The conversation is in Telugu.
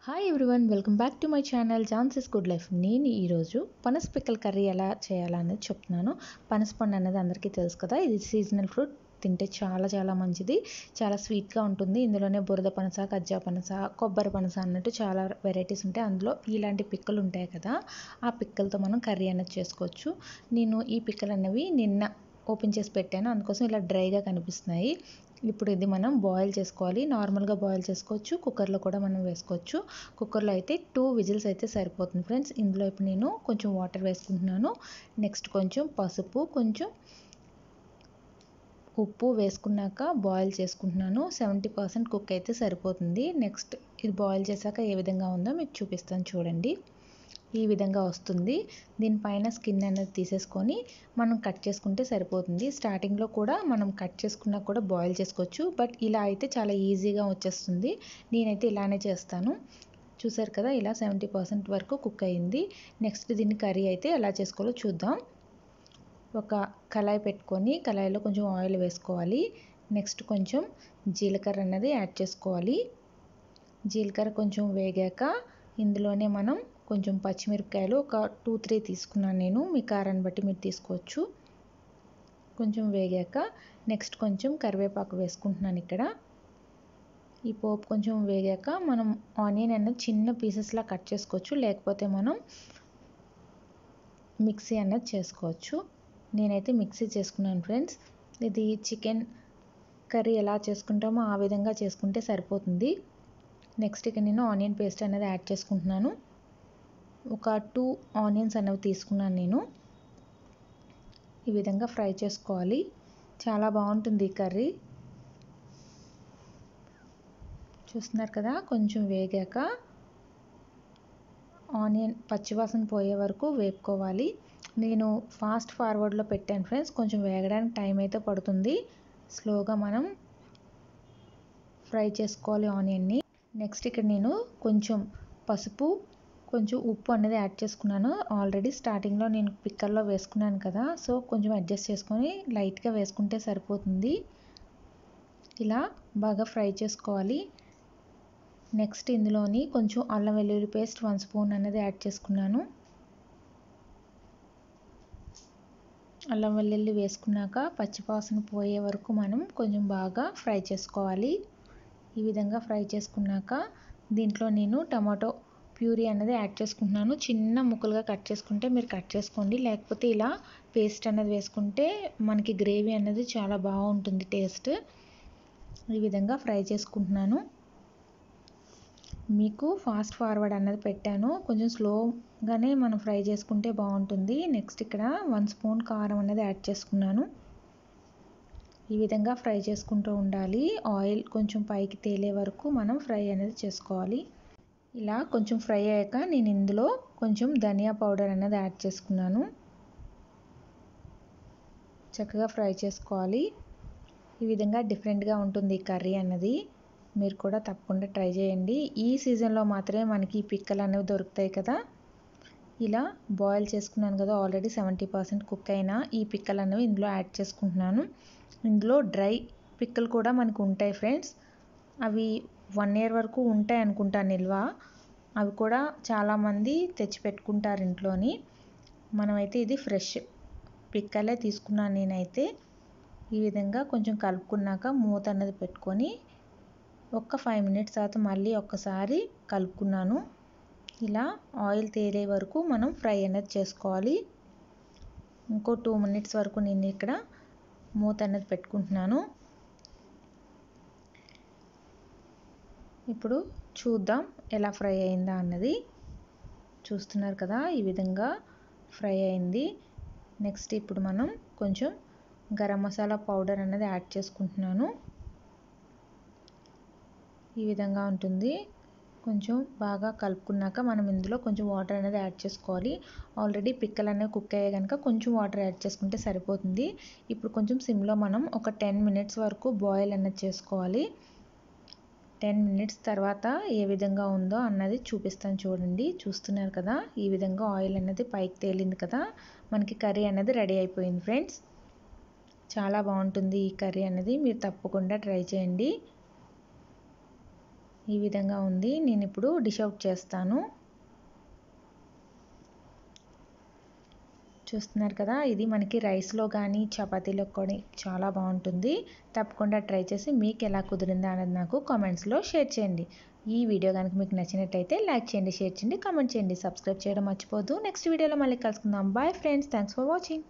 Hi everyone, welcome back to my channel Jhansi's good life. నేను ఈరోజు పనస పిక్కల కర్రీ ఎలా చేయాలనేది చెప్తున్నాను. పనస పండు అనేది అందరికీ తెలుసు కదా, ఇది సీజనల్ ఫ్రూట్. తింటే చాలా చాలా మంచిది, చాలా స్వీట్గా ఉంటుంది. ఇందులోనే బురద పనస, కజ్జా పనస, కొబ్బరి పనస అన్నట్టు చాలా వెరైటీస్ ఉంటాయి. అందులో ఇలాంటి పిక్కలు ఉంటాయి కదా, ఆ పిక్కలతో మనం కర్రీ అనేది చేసుకోవచ్చు. నేను ఈ పిక్కలు అనేవి నిన్న ఓపెన్ చేసి పెట్టాను, అందుకోసం ఇలా డ్రైగా కనిపిస్తున్నాయి. ఇప్పుడు ఇది మనం బాయిల్ చేసుకోవాలి. నార్మల్గా బాయిల్ చేసుకోవచ్చు, కుక్కర్లో కూడా మనం వేసుకోవచ్చు. కుక్కర్లో అయితే 2 విజిల్స్ అయితే సరిపోతుంది ఫ్రెండ్స్. ఇందులో ఇప్పుడు నేను కొంచెం వాటర్ వేసుకుంటున్నాను. నెక్స్ట్ కొంచెం పసుపు, కొంచెం ఉప్పు వేసుకున్నాక బాయిల్ చేసుకుంటున్నాను. 70% కుక్ అయితే సరిపోతుంది. నెక్స్ట్ ఇది బాయిల్ చేశాక ఏ విధంగా ఉందో మీకు చూపిస్తాను చూడండి. ఈ విధంగా వస్తుంది. దీనిపైన స్కిన్ అనేది తీసేసుకొని మనం కట్ చేసుకుంటే సరిపోతుంది. స్టార్టింగ్లో కూడా మనం కట్ చేసుకున్నా కూడా బాయిల్ చేసుకోవచ్చు, బట్ ఇలా అయితే చాలా ఈజీగా వచ్చేస్తుంది. నేనైతే ఇలానే చేస్తాను. చూసారు కదా, ఇలా 70% వరకు కుక్ అయ్యింది. నెక్స్ట్ దీన్ని కర్రీ అయితే ఎలా చేసుకోవాలో చూద్దాం. ఒక కళాయి పెట్టుకొని కళాయిలో కొంచెం ఆయిల్ వేసుకోవాలి. నెక్స్ట్ కొంచెం జీలకర్ర అన్నది యాడ్ చేసుకోవాలి. జీలకర్ర కొంచెం వేగాక ఇందులోనే మనం కొంచెం పచ్చిమిరపకాయలు ఒక 2-3 తీసుకున్నాను నేను. మీ కారాన్ని బట్టి మీరు తీసుకోవచ్చు. కొంచెం వేగాక నెక్స్ట్ కొంచెం కరివేపాకు వేసుకుంటున్నాను ఇక్కడ. ఈ పోపు కొంచెం వేగాక మనం ఆనియన్ అనేది చిన్న పీసెస్లా కట్ చేసుకోవచ్చు, లేకపోతే మనం మిక్సీ అనేది చేసుకోవచ్చు. నేనైతే మిక్సీ చేసుకున్నాను ఫ్రెండ్స్. ఇది చికెన్ కర్రీ ఎలా చేసుకుంటామో ఆ విధంగా చేసుకుంటే సరిపోతుంది. నెక్స్ట్ ఇక నేను ఆనియన్ పేస్ట్ అనేది యాడ్ చేసుకుంటున్నాను. ఒక 2 ఆనియన్స్ అనేవి తీసుకున్నాను నేను. ఈ విధంగా ఫ్రై చేసుకోవాలి. చాలా బాగుంటుంది ఈ కర్రీ. చూస్తున్నారు కదా, కొంచెం వేగాక ఆనియన్ పచ్చివాసన పోయే వరకు వేపుకోవాలి. నేను ఫాస్ట్ ఫార్వర్డ్లో పెట్టాను ఫ్రెండ్స్, కొంచెం వేగడానికి టైం అయితే పడుతుంది. స్లోగా మనం ఫ్రై చేసుకోవాలి ఆనియన్ని. నెక్స్ట్ ఇక్కడ నేను కొంచెం పసుపు, కొంచెం ఉప్పు అనేది యాడ్ చేసుకున్నాను. ఆల్రెడీ స్టార్టింగ్లో నేను పిక్కల్లో వేసుకున్నాను కదా, సో కొంచెం అడ్జస్ట్ చేసుకొని లైట్గా వేసుకుంటే సరిపోతుంది. ఇలా బాగా ఫ్రై చేసుకోవాలి. నెక్స్ట్ ఇందులోని కొంచెం అల్లం వెల్లుల్లి పేస్ట్ 1 స్పూన్ అనేది యాడ్ చేసుకున్నాను. అల్లం వెల్లుల్లి వేసుకున్నాక పచ్చివాసన పోయే వరకు మనం కొంచెం బాగా ఫ్రై చేసుకోవాలి. ఈ విధంగా ఫ్రై చేసుకున్నాక దీంట్లో నేను టమాటో ప్యూరీ అనేది యాడ్ చేసుకుంటున్నాను. చిన్న ముక్కలుగా కట్ చేసుకుంటే మీరు కట్ చేసుకోండి, లేకపోతే ఇలా పేస్ట్ అనేది వేసుకుంటే మనకి గ్రేవీ అనేది చాలా బాగుంటుంది టేస్ట్. ఈ విధంగా ఫ్రై చేసుకుంటున్నాను. మీకు ఫాస్ట్ ఫార్వర్డ్ అన్నది పెట్టాను, కొంచెం స్లోగానే మనం ఫ్రై చేసుకుంటే బాగుంటుంది. నెక్స్ట్ ఇక్కడ 1 స్పూన్ కారం అనేది యాడ్ చేసుకున్నాను. ఈ విధంగా ఫ్రై చేసుకుంటూ ఉండాలి. ఆయిల్ కొంచెం పైకి తేలే వరకు మనం ఫ్రై అనేది చేసుకోవాలి. ఇలా కొంచెం ఫ్రై అయ్యాక నేను ఇందులో కొంచెం ధనియా పౌడర్ అనేది యాడ్ చేసుకున్నాను. చక్కగా ఫ్రై చేసుకోవాలి. ఈ విధంగా డిఫరెంట్గా ఉంటుంది ఈ కర్రీ అన్నది. మీరు కూడా తప్పకుండా ట్రై చేయండి. ఈ సీజన్లో మాత్రమే మనకి ఈ పిక్కలు అనేవి దొరుకుతాయి కదా. ఇలా బాయిల్ చేసుకున్నాను కదా, ఆల్రెడీ 70% కుక్ అయిన ఈ పిక్కలు అనేవి ఇందులో యాడ్ చేసుకుంటున్నాను. ఇందులో డ్రై పిక్కలు కూడా మనకు ఉంటాయి ఫ్రెండ్స్. అవి 1 ఇయర్ వరకు ఉంటాయి అనుకుంటాను నిల్వ. అవి కూడా చాలామంది తెచ్చి పెట్టుకుంటారు ఇంట్లోని. మనమైతే ఇది ఫ్రెష్ పిక్కలే తీసుకున్నాను నేనైతే. ఈ విధంగా కొంచెం కలుపుకున్నాక మూత అనేది పెట్టుకొని ఒక 5 మినిట్స్ తర్వాత మళ్ళీ ఒక్కసారి కలుపుకున్నాను. ఇలా ఆయిల్ తేలే వరకు మనం ఫ్రై అనేది చేసుకోవాలి. ఇంకో 2 మినిట్స్ వరకు నేను ఇక్కడ మూత అనేది పెట్టుకుంటున్నాను. ఇప్పుడు చూద్దాం ఎలా ఫ్రై అయిందా అన్నది. చూస్తున్నారు కదా, ఈ విధంగా ఫ్రై అయింది. నెక్స్ట్ ఇప్పుడు మనం కొంచెం గరం మసాలా పౌడర్ అనేది యాడ్ చేసుకుంటున్నాను. ఈ విధంగా ఉంటుంది. కొంచెం బాగా కలుపుకున్నాక మనం ఇందులో కొంచెం వాటర్ అనేది యాడ్ చేసుకోవాలి. ఆల్రెడీ పిక్కలు అనేవి కుక్ అయ్యాయి కనుక కొంచెం వాటర్ యాడ్ చేసుకుంటే సరిపోతుంది. ఇప్పుడు కొంచెం సిమ్లో మనం ఒక 10 మినిట్స్ వరకు బాయిల్ అనేది చేసుకోవాలి. 10 మినిట్స్ తర్వాత ఏ విధంగా ఉందో అన్నది చూపిస్తాను చూడండి. చూస్తున్నారు కదా, ఈ విధంగా ఆయిల్ అనేది పైకి తేలింది కదా, మనకి కర్రీ అనేది రెడీ అయిపోయింది ఫ్రెండ్స్. చాలా బాగుంటుంది ఈ కర్రీ అనేది, మీరు తప్పకుండా ట్రై చేయండి. ఈ విధంగా ఉంది. నేను ఇప్పుడు డిష్ అవుట్ చేస్తాను. చూస్తున్నారు కదా, ఇది మనకి రైస్లో కానీ చపాతీలో కానీ చాలా బాగుంటుంది. తప్పకుండా ట్రై చేసి మీకు ఎలా కుదిరిందా అనేది నాకు కామెంట్స్లో షేర్ చేయండి. ఈ వీడియో కనుక మీకు నచ్చినట్టయితే లైక్ చేయండి, షేర్ చేయండి, కామెంట్ చేయండి, సబ్స్క్రైబ్ చేయడం మర్చిపోవద్దు. నెక్స్ట్ వీడియోలో మళ్ళీ కలుసుకుందాం. Bye friends, thanks for watching.